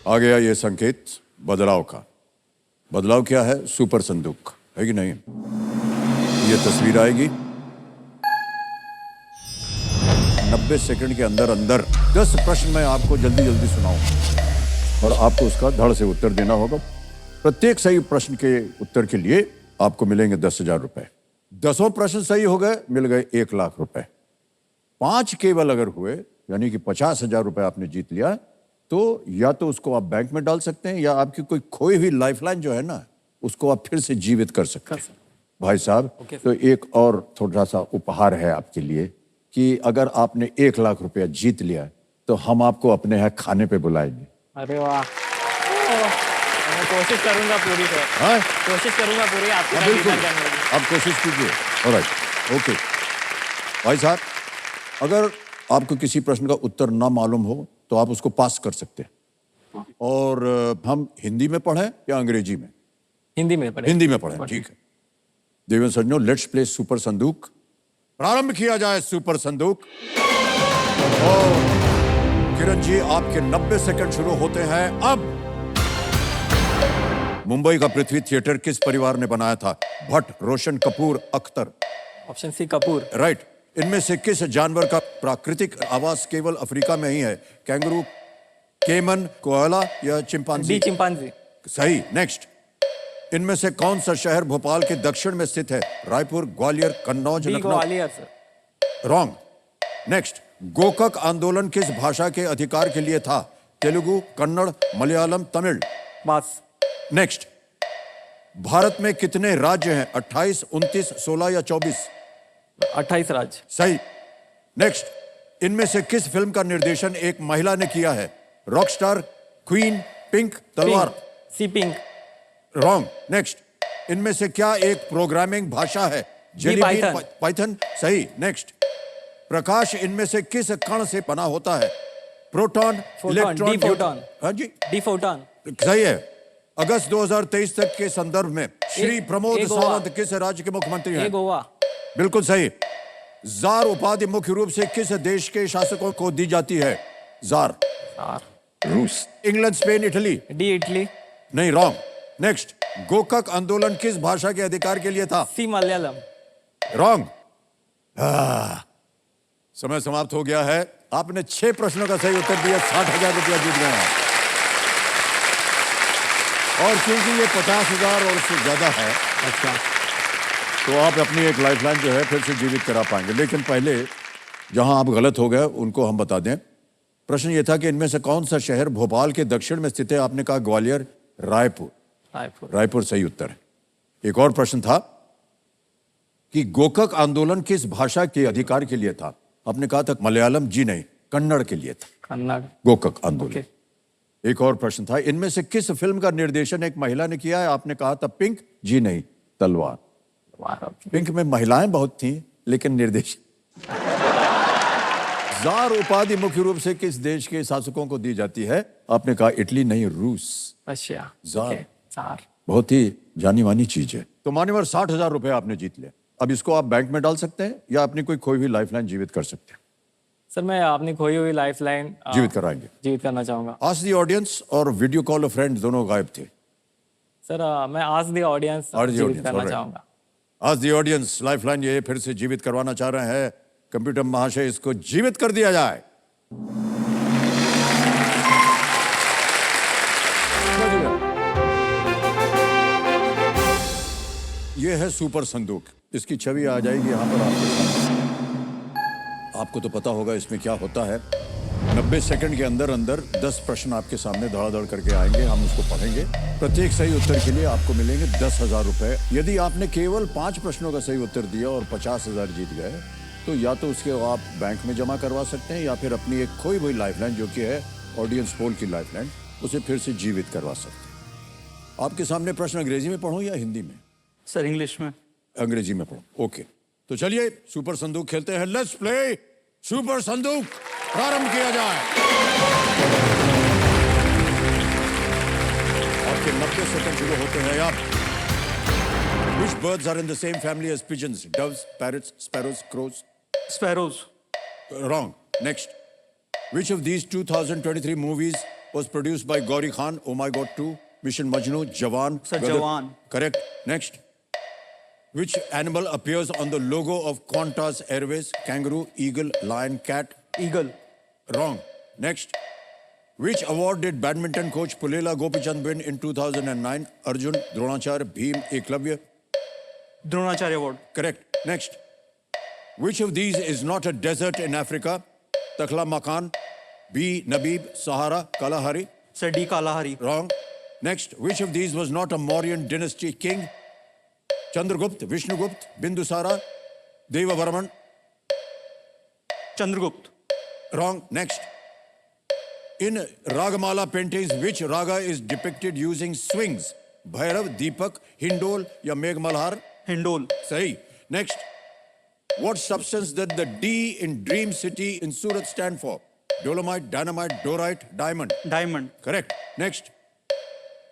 आ गया ये संकेत बदलाव का। बदलाव क्या है? सुपर संदूक है कि नहीं? ये तस्वीर आएगी, 90 सेकंड के अंदर अंदर 10 प्रश्न मैं आपको जल्दी जल्दी सुनाऊंगा और आपको उसका धड़ से उत्तर देना होगा। प्रत्येक सही प्रश्न के उत्तर के लिए आपको मिलेंगे 10,000 रुपए। 10 प्रश्न सही हो गए, मिल गए 1 लाख रुपए। 5 केवल अगर हुए, यानी कि 50,000 रुपए आपने जीत लिया, तो या तो उसको आप बैंक में डाल सकते हैं या आपकी कोई खोई हुई लाइफलाइन जो है ना, उसको आप फिर से जीवित कर सकते हैं। भाई साहब, तो एक और थोड़ा सा उपहार है आपके लिए कि अगर आपने 1 लाख रुपया जीत लिया तो हम आपको अपने यहाँ खाने पे बुलाएंगे। अरे वाह, मैं कोशिश करूंगा पूरी सर। हाँ? कोशिश करूंगा पूरी आपके साथ बिल्कुल, डिनर करने की। आप कोशिश कीजिए। Alright, okay. भाई साहब, अगर आपको किसी प्रश्न का उत्तर ना मालूम हो तो आप उसको पास कर सकते हैं। और हम हिंदी में पढ़ें या अंग्रेजी में? हिंदी में पढ़े। हिंदी में पढ़ें, ठीक है। देवेंद्र सज्जनों, लेट्स प्ले सुपर संदूक। प्रारंभ किया जाए सुपर संदूक। और किरण जी, आपके 90 सेकंड शुरू होते हैं अब। मुंबई का पृथ्वी थिएटर किस परिवार ने बनाया था? Bhatt, Roshan, Kapoor, Akhtar. Option C Kapoor. Right. इनमें से किस जानवर का प्राकृतिक आवास केवल अफ्रीका में ही है? कैंगरू, केमन, कोयला या चिंपांजी? D chimpanzee. सही। नेक्स्ट। इनमें से कौन सा शहर भोपाल के दक्षिण में स्थित है? Raipur, Gwalior, Kannauj, D Lucknow? Gwalior sir. Wrong. Next. Gokak आंदोलन किस भाषा के अधिकार के लिए था? तेलुगु, कन्नड़, मलयालम, तमिल? पास। नेक्स्ट। भारत में कितने राज्य हैं? 28, 29, 16 या 24? 28 राज्य। सही। नेक्स्ट। इनमें से किस फिल्म का निर्देशन एक महिला ने किया है? रॉकस्टार, क्वीन, पिंक, तलवार? सी पिंक। रॉन्ग। नेक्स्ट। इनमें से क्या एक प्रोग्रामिंग भाषा है? पाइथन। पाइथन? सही। नेक्स्ट। प्रकाश इनमें से किस कण से बना होता है? Proton, electron? D photon. हाँ जी, डी फोटॉन। सही है। अगस्त 2023 तक के संदर्भ में श्री प्रमोद सावंत किस राज्य के मुख्यमंत्री हैं? गोवा। बिल्कुल सही। जार उपाधि मुख्य रूप से किस देश के शासकों को दी जाती है? जार? रूस, England, Spain, Italy? D Italy. नहीं, रॉन्ग। नेक्स्ट। गोकक आंदोलन किस भाषा के अधिकार के लिए था? सी मलयालम। रॉन्ग। समय समाप्त हो गया है। आपने 6 प्रश्नों का सही उत्तर दिया, 60,000 रुपया जीत गए हैं। और क्योंकि ये 50,000 और उससे ज्यादा है, अच्छा, तो आप अपनी एक लाइफलाइन जो है फिर से जीवित करा पाएंगे। लेकिन पहले जहां आप गलत हो गए उनको हम बता दें। प्रश्न ये था कि इनमें से कौन सा शहर भोपाल के दक्षिण में स्थित है? आपने कहा ग्वालियर, रायपुर। रायपुर सही उत्तर है। एक और प्रश्न था कि गोकक आंदोलन किस भाषा के अधिकार के लिए था? आपने कहा था मलयालम। जी नहीं, कन्नड़ के लिए था। कन्नड़। गोकक आंदोलन। एक और प्रश्न था, इनमें से किस फिल्म का निर्देशन एक महिला ने किया है? आपने कहा था पिंक। जी नहीं, तलवार। पिंक में महिलाएं बहुत थी, लेकिन निर्देशन। जार उपाधि मुख्य रूप से किस देश के शासकों को दी जाती है? आपने कहा इटली नहीं, रूस। रशिया। जार जार बहुत ही जानी मानी चीज है। तो मान्यवर, 60,000 रुपए आपने जीत लिया। अब इसको आप बैंक में डाल सकते हैं या अपनी कोई खोई हुई लाइफलाइन जीवित कर सकते हैं। सर, मैं अपनी खोई हुई लाइफलाइन जीवित कराएंगे। जीवित करना चाहूंगा। आस्क द ऑडियंस और वीडियो कॉल अ फ्रेंड दोनों गायब थे। सर, मैं आस्क द ऑडियंस जीवित करना चाहूंगा। आज दी ऑडियंस लाइफलाइन ये फिर से जीवित करवाना चाह रहे हैं। कंप्यूटर महाशय, इसको जीवित कर दिया जाए। ये है सुपर संदूक। इसकी छवि आ जाएगी यहां पर आपके सामने। आपको तो पता होगा इसमें क्या होता है। 90 सेकंड के अंदर अंदर 10 प्रश्न आपके सामने धड़ाधड़ करके आएंगे। हम उसको पढ़ेंगे। प्रत्येक सही उत्तर के लिए आपको मिलेंगे 10,000 रुपए। यदि आपने केवल 5 प्रश्नों का सही उत्तर दिया और 50,000 जीत गए, तो या तो उसके आप बैंक में जमा करवा सकते हैं या फिर अपनी एक खोई हुई लाइफलाइन जो कि है ऑडियंस पोल की लाइफलाइन, उसे फिर से जीवित करवा सकते हैं। आपके सामने प्रश्न अंग्रेजी में पढ़ूं या हिंदी में? सर, इंग्लिश में। अंग्रेजी में पढ़ो। ओके, तो चलिए सुपर संदूक खेलते हैं। लेट्स प्ले सुपर संदूक। प्रारंभ किया जाए। आपके 90 सेकंड शुरू होते हैं अब। Which birds are in the same family as pigeons? Doves, parrots, sparrows, crows? Sparrows. Wrong. Next. Which of these 2023 movies was produced by Gauri Khan. Oh My God 2, Mission Majnu, Jawan. Sir, Jawan. Correct. Next. Which animal appears on the logo of Qantas Airways? Kangaroo, eagle, lion, cat. Eagle. Wrong. Next. Which award did badminton coach Pulela Gopichand win in 2009? Arjun, Dronacharya, Bhim, Eklavya. Dronacharya Award. Correct. Next. Which of these is not a desert in Africa? Takhla Makan, B. Nabib, Sahara, Kalahari. Sir, D. Kalahari. Wrong. Next. Which of these was not a Mauryan dynasty king? Chandragupta, Vishnugupt, Bindusara, Devavarman. Chandragupt. Wrong. Next. In Ragamala paintings, which raga is depicted using swings? Bhairav, Deepak, Hindol, ya Megh Malhar? Hindol. Sahi. Next. What substance did the D in Dream City in Surat stand for? Dolomite, dynamite, dorite, diamond. Diamond. Correct. Next.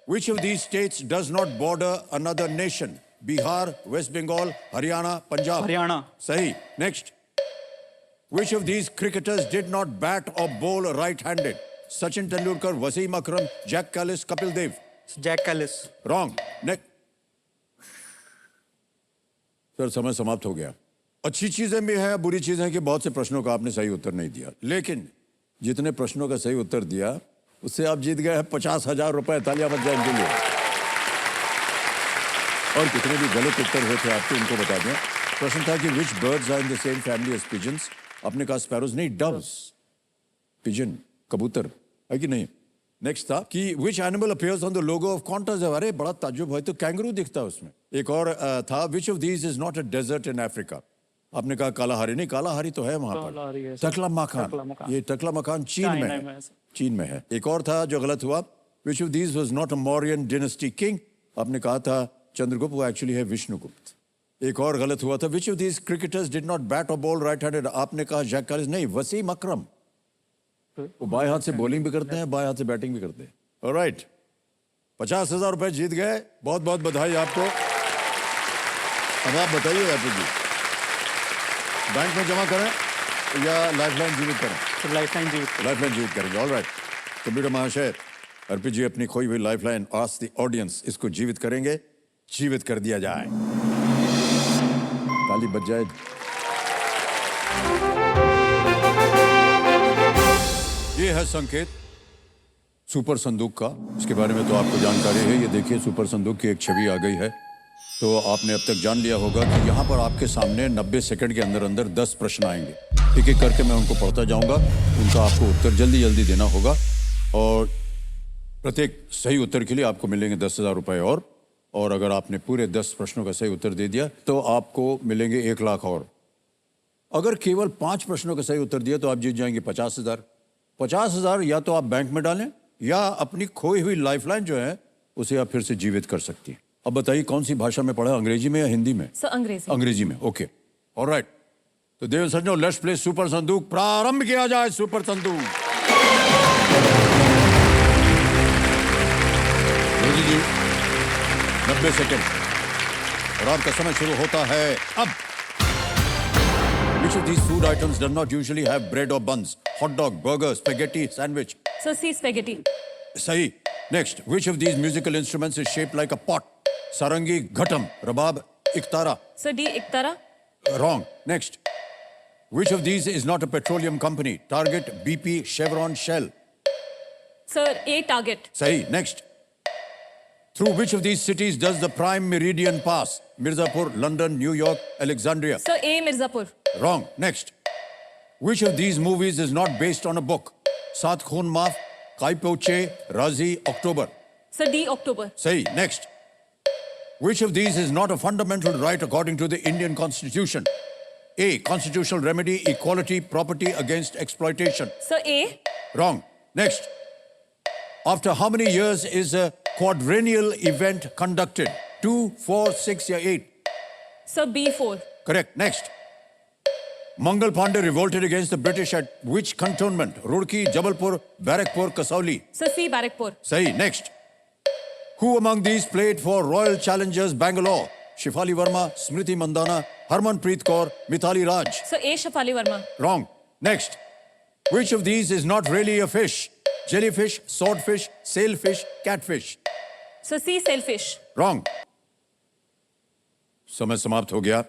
Which of these states does not border another nation? Bihar, West Bengal, Haryana, Punjab. Haryana. Sahi. Next. Which of these cricketers did not bat or bowl right-handed? Sachin Tendulkar, Wasim Akram, Jack Callis, Kapil Dev. Jack Callis. Wrong. Next. Sir समय समाप्त हो गया. अच्छी चीजें भी हैं, बुरी चीजें हैं कि बहुत से प्रश्नों का आपने सही उत्तर नहीं दिया. लेकिन जितने प्रश्नों का सही उत्तर दिया उससे आप जीत गए हैं 50,000 रुपए. तालियां बज जाए इनके लिए. और कितने भी गलत उत्तर हुए थे आपके उनको बता दें. प्रश्न था कि which birds are in the same family as pigeons? आपने कहा स्पैरोज नहीं, doves. पिजन, कबूतर है कि नहीं. नेक्स्ट था कि which animal appears on the logo of Qantas? अरे बड़ा ताज्जुब है, तो कैंगरू दिखता है उसमें. एक और था which of these is not a desert in Africa? आपने कहा कालाहारी नहीं, कालाहारी तो है वहां पर. टकला मकान, ये टकला मकान चीन में है. चीन में है. एक और था जो गलत हुआ, which of these was not a Mauryan dynasty king? आपने कहा था चंद्रगुप्त, वो एक्चुअली है विष्णुगुप्त. एक और गलत हुआ था which of these cricketers did not bat or bowl right-handed? आपने कहा जैक कैलिस नहीं, वसीम अकरम. वो बाएं हाथ से बॉलिंग भी करते हैं, बाएं हाथ से बैटिंग भी करते हैं. ऑलराइट, 50,000 रुपए जीत गए. बहुत बहुत बधाई आपको. अब आप बताइए यादव जी, बैंक में जमा करें या लाइफलाइन जीवित करें? लाइफलाइन जीवित. लाइफलाइन जीवित करेंगे. ऑलराइट, कंप्यूटर महाशय, अर्पित जी अपनी खोई हुई लाइफलाइन आस्क द ऑडियंस, इसको जीवित करेंगे. जीवित कर दिया जाए. ताली बज जाए. ये है संकेत सुपर संदूक का. इसके बारे में तो आपको जानकारी है. ये देखिए सुपर संदूक की एक छवि आ गई है. तो आपने अब तक जान लिया होगा कि यहाँ पर आपके सामने 90 सेकंड के अंदर अंदर 10 प्रश्न आएंगे. एक एक करके मैं उनको पढ़ता जाऊंगा. उनका आपको उत्तर जल्दी जल्दी देना होगा और प्रत्येक सही उत्तर के लिए आपको मिलेंगे 10,000 रुपए. और अगर आपने पूरे 10 प्रश्नों का सही उत्तर दे दिया तो आपको मिलेंगे 1 लाख. और अगर केवल 5 प्रश्नों का सही उत्तर दिया तो आप जीत जाएंगे 50,000. 50,000 या तो आप बैंक में डालें या अपनी खोई हुई लाइफलाइन जो है उसे आप फिर से जीवित कर सकती हैं. अब बताइए कौन सी भाषा में पढ़ा, अंग्रेजी में या हिंदी में? सर अंग्रेजी. अंग्रेजी में. Okay, alright. तो देव सज्जनों, लेट्स प्ले सुपर संदूक. प्रारंभ किया जाए सुपर संदूक. जी 90 सेकेंड और आपका समय शुरू होता है अब. Which of these food items does not usually have bread or buns? Hot dog, burger, spaghetti, sandwich. Sir C spaghetti. सही. Next, which of these musical instruments is shaped like a pot? Sarangi, ghatam, rabab, iktara. Sir D iktara. Wrong. Next, which of these is not a petroleum company? Target, BP, Chevron, Shell. Sir A target. Sahi. Next, through which of these cities does the prime meridian pass? Mirzapur, London, New York, Alexandria. Sir A Mirzapur. Wrong. Next, which of these movies is not based on a book? Saat Khoon Maaf, Kai Po Che, Razi, October. Sir D October. Say. Next, which of these is not a fundamental right according to the Indian Constitution? A. Constitutional remedy, equality, property against exploitation. Sir A. Wrong. Next, after how many years is a quadrennial event conducted? 2, 4, 6 या 8? Sir B 4. Correct. Next, Mangal Pandey revolted against the British at which cantonment? Roorkee, Jabalpur, Barakpur, Kasauli. Sir C Barrackpore. Sahi. Next, who among these played for Royal Challengers Bangalore? Shefali Verma, Smriti Mandana, Harmanpreet Kaur, Mithali Raj. Sir A Shafali Verma. Wrong. Next, which of these is not really a fish? Jellyfish, swordfish, sailfish, catfish. Sir C sailfish. Wrong. समय समाप्त हो गया।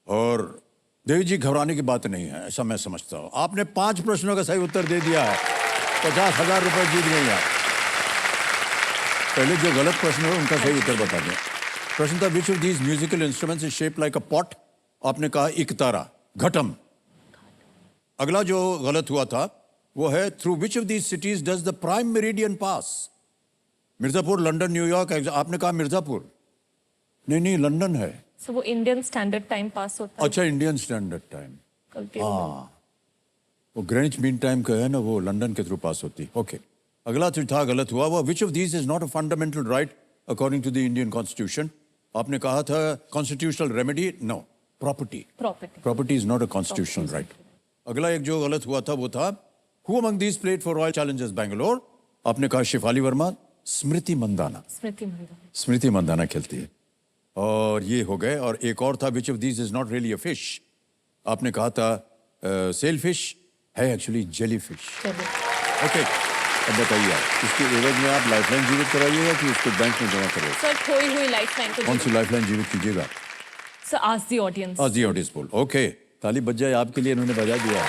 और देवी जी, घबराने की बात नहीं है, ऐसा मैं समझता हूं। आपने 5 प्रश्नों का सही उत्तर दे दिया है, 50,000 रुपए जीत गई आप। पहले जो गलत प्रश्न है उनका सही उत्तर बता दें। प्रश्न था विच of these musical instruments is shaped like a pot. आपने कहा इकतारा, घटम। अगला जो गलत हुआ था वो है through which of these cities does the prime meridian pass. Mirzapur, London, New York. आपने कहा मिर्जापुर। नहीं, लंदन है। सर वो इंडियन स्टैंडर्ड टाइम पास होता है। अच्छा, इंडियन स्टैंडर्ड टाइम। गलती वो ग्रेनिच मीन टाइम का है ना, वो लंदन के थ्रू पास होती। ओके। अगला जो था गलत हुआ वो which of these is not a fundamental right according to the Indian constitution. आपने कहा था constitutional remedy. No, property. Property is not a constitutional right. अगला एक जो गलत हुआ था वो था who among these played for Royal Challengers Bangalore. आपने कहा शिफाली वर्मा, स्मृति मंदाना। स्मृति मंदाना खेलती है। और ये हो गए। और एक और था विच of these is not really a fish. आपने कहा था सेल फिश, है एक्चुअली जेली फिश। ओके, अब बताइए आप इसके एवज में आप लाइफलाइन जीवित कराइएगा कि उसको बैंक में जमा करोगे? सर खोई हुई लाइफलाइन को। कौन सी लाइफलाइन जीवित कीजिएगा? Sir ask the audience. Ask the audience बोल। ओके, ताली बज जाए आपके लिए, इन्होंने बजा दिया।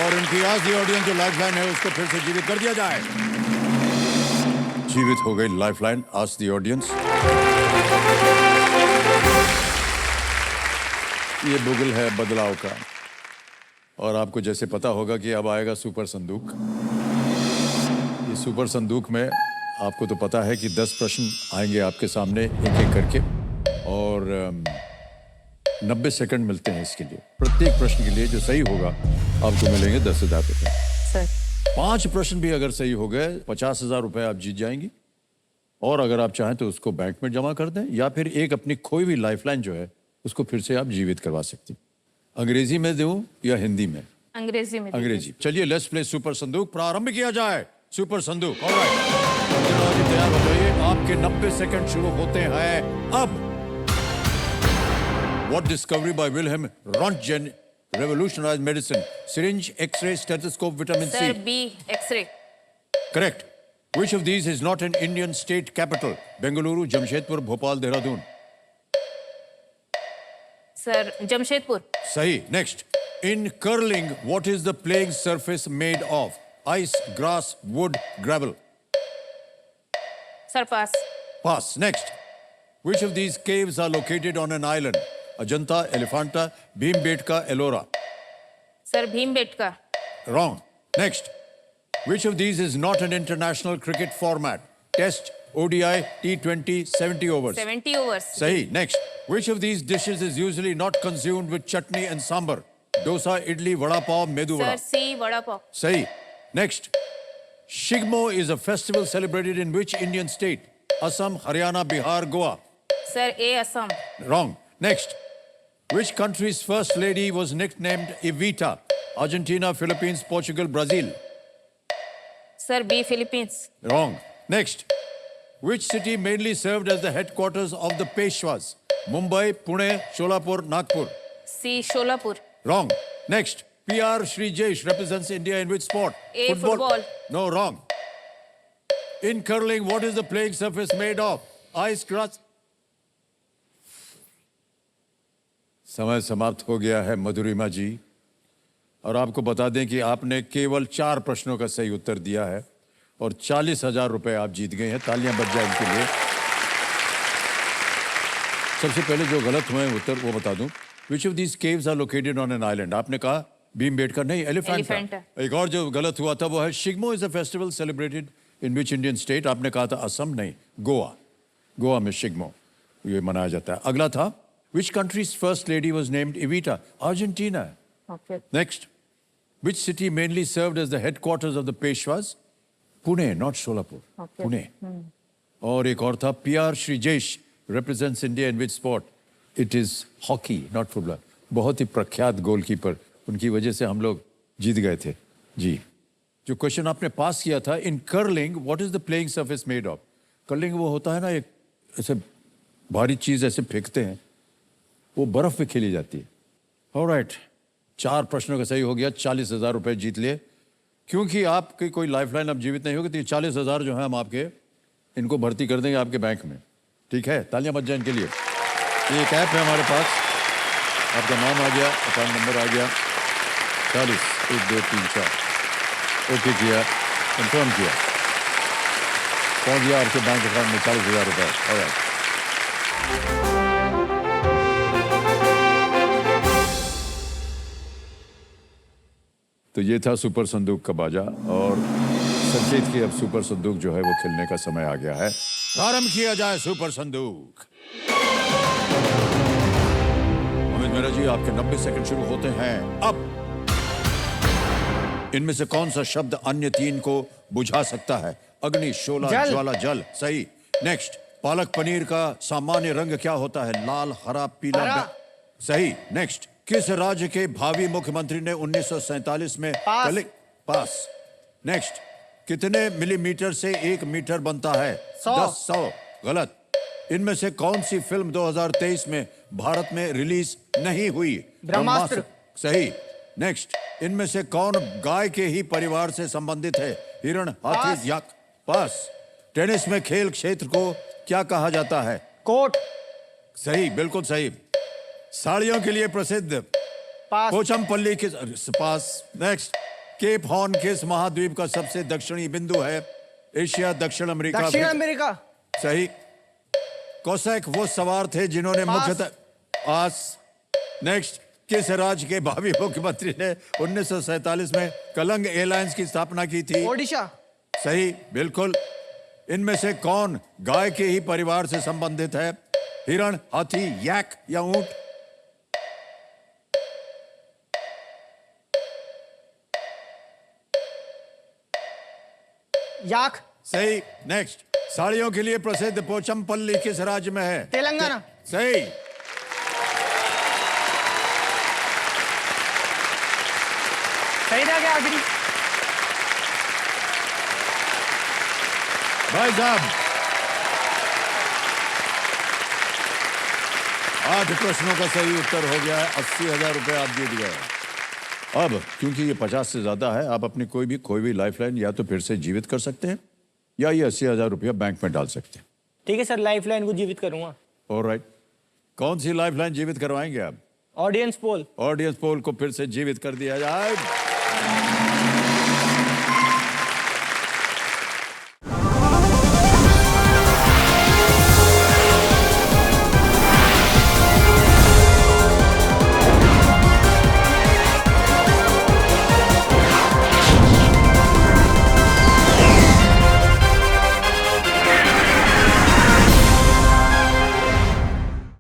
और इनकी आस्क द ऑडियंस जो लाइफलाइन है उसको फिर से जीवित कर दिया जाए। जीवित हो गई लाइफलाइन। Ask the audience. ये बुगल है बदलाव का। और आपको जैसे पता होगा कि अब आएगा सुपर संदूक। ये सुपर संदूक में आपको तो पता है कि 10 प्रश्न आएंगे आपके सामने एक एक करके। और 90 सेकंड मिलते हैं इसके लिए। प्रत्येक प्रश्न के लिए जो सही होगा आपको मिलेंगे 10,000 रुपए। सर 5 प्रश्न भी अगर सही हो गए 50,000 रुपए आप जीत जाएंगी। और अगर आप चाहें तो उसको बैंक में जमा कर दें, या फिर एक अपनी खोई हुई लाइफलाइन जो है उसको फिर से आप जीवित करवा सकती हैं। अंग्रेजी में दूं या हिंदी में? अंग्रेजी में। अंग्रेजी। चलिए लेट्स प्ले सुपर संदूक। प्रारंभ किया जाए। सुपर संदूक। ऑलराइट, तैयार हो जाइए। आपके 90 सेकंड शुरू होते हैं अब। What discovery by Wilhelm Röntgen revolutionized medicine? Syringe, X-ray, stethoscope, vitamin C. Sir B X-ray. Correct. Which of these is not an Indian state capital? Bengaluru, Jamshedpur, Bhopal, Dehradun. Sir Jamshedpur. Sahi. Next. In curling, what is the playing surface made of? Ice, grass, wood, gravel. Sir pass. Pass. Next. Which of these caves are located on an island? Ajanta, Elephanta, Bhimbetka, Ellora. Sir Bhimbetka. Wrong. Next. Which of these is not an international cricket format? Test, ODI, T20, 70 overs. 70 overs. Sahi. Next. Which of these dishes is usually not consumed with chutney and sambar? Dosa, idli, vada pav, medu sir vada. C vada pav. Sahi. Next. Shigmo is a festival celebrated in which Indian state? Assam, Haryana, Bihar, Goa. Sir A Assam. Wrong. Next. Which country's first lady was nicknamed Evita? Argentina, Philippines, Portugal, Brazil. Sir B Philippines. Wrong. Next. Which city mainly served as the headquarters of the Peshwas? Mumbai, Pune, Sholapur, Nagpur. C Sholapur. Wrong. Next. PR Srijesh represents India in which sport? A, football. No, wrong. In curling, what is the playing surface made of? Ice, grass. समय समाप्त हो गया है मधुरिमा जी। और आपको बता दें कि आपने केवल 4 प्रश्नों का सही उत्तर दिया है और 40,000 रुपए आप जीत गए हैं। तालियां बज जाए इनके लिए। सबसे पहले जो गलत हुए हैं उत्तर वो बता दूं। Which of these caves are located on an island? आपने कहा भीमबेटका, नहीं, एलिफेंटा। एक और जो गलत हुआ था वो है Shigmo is a festival celebrated in which Indian state. आपने कहा था असम, नहीं, गोवा। गोवा में शिग्मो ये मनाया जाता है। अगला था which country's first lady was named Evita? Argentina. Okay. Next. Which city mainly served as the headquarters of the Peshwas? Pune, not Solapur. Okay. Pune. और एक और था PR Srijesh represents India in which sport? It is hockey, not football. बहुत ही प्रख्यात goalkeeper, उनकी वजह से हम लोग जीत गए थे। जी। जो क्वेश्चन आपने पास किया था, in curling, what is the playing surface made of? Curling वो होता है ना, एक ऐसे भारी चीज ऐसे फेंकते हैं, वो बर्फ पे खेली जाती है। ऑलराइट, 4 प्रश्नों का सही हो गया, 40,000 रुपए जीत लिए। क्योंकि आपकी कोई लाइफलाइन अब जीवित नहीं होगी तो ये 40,000 जो है हम आपके इनको भर्ती कर देंगे आपके बैंक में। ठीक है, तालियां बज जाए इनके लिए। ये एक ऐप है हमारे पास, आपका नाम आ गया, अकाउंट नंबर आ गया, 40 1 2 3 4 ओके किया, कंफर्म किया, पहुंच गया आपके बैंक अकाउंट में 40,000 रुपए। ऑलराइट, तो ये था सुपर संदूक का बाजा और संकेत की अब सुपर संदूक जो है वो खेलने का समय आ गया है। प्रारंभ किया जाए सुपर संदूक। अमित मेहरा जी, आपके 90 सेकंड शुरू होते हैं अब। इनमें से कौन सा शब्द अन्य 3 को बुझा सकता है? अग्नि, शोला, जल। ज्वाला, जल। सही। नेक्स्ट, पालक पनीर का सामान्य रंग क्या होता है? लाल, हरा, पीला। हरा। सही। नेक्स्ट, किस राज्य के भावी मुख्यमंत्री ने 1947 में पास। पास। नेक्स्ट, कितने मिलीमीटर से 1 मीटर बनता है? 100। 100। गलत। इनमें से कौन सी फिल्म 2023 में भारत में रिलीज नहीं हुई? ब्रह्मास्त्र। सही। नेक्स्ट, इनमें से कौन गाय के ही परिवार से संबंधित है? हिरण, पास। हाथी, याक। पास। टेनिस में खेल क्षेत्र को क्या कहा जाता है? कोट। सही, बिल्कुल सही। साड़ियों के लिए प्रसिद्ध पास। पोचमपल्ली किस पास। नेक्स्ट, केप हॉर्न किस महाद्वीप का सबसे दक्षिणी बिंदु है? एशिया, दक्षिण अमेरिका। दक्षिण अमेरिका। सही। कोसैक वो सवार थे जिन्होंने पास। मुख्यतः पास। नेक्स्ट, किस राज्य के भावी मुख्यमंत्री ने 1947 में कलंग एयरलाइंस की स्थापना की थी? ओडिशा। सही, बिल्कुल। इनमें से कौन गाय के ही परिवार से संबंधित है? हिरण, हाथी, याक या ऊंट? याक। सही। नेक्स्ट, साड़ियों के लिए प्रसिद्ध पोचमपल्ली किस राज्य में है? तेलंगाना। सही। सही था क्या आखिरी? भाई साहब, 8 प्रश्नों का सही उत्तर हो गया है। 80,000 रुपए आप जीत गए। अब क्योंकि ये 50 से ज्यादा है, आप अपनी कोई भी खोई हुई लाइफलाइन या तो फिर से जीवित कर सकते हैं या ये 80,000 रुपया बैंक में डाल सकते हैं। ठीक है सर, लाइफ लाइन को जीवित करूंगा। ऑलराइट, कौन सी लाइफलाइन जीवित करवाएंगे आप? Audience poll. ऑडियंस पोल को फिर से जीवित कर दिया जाए।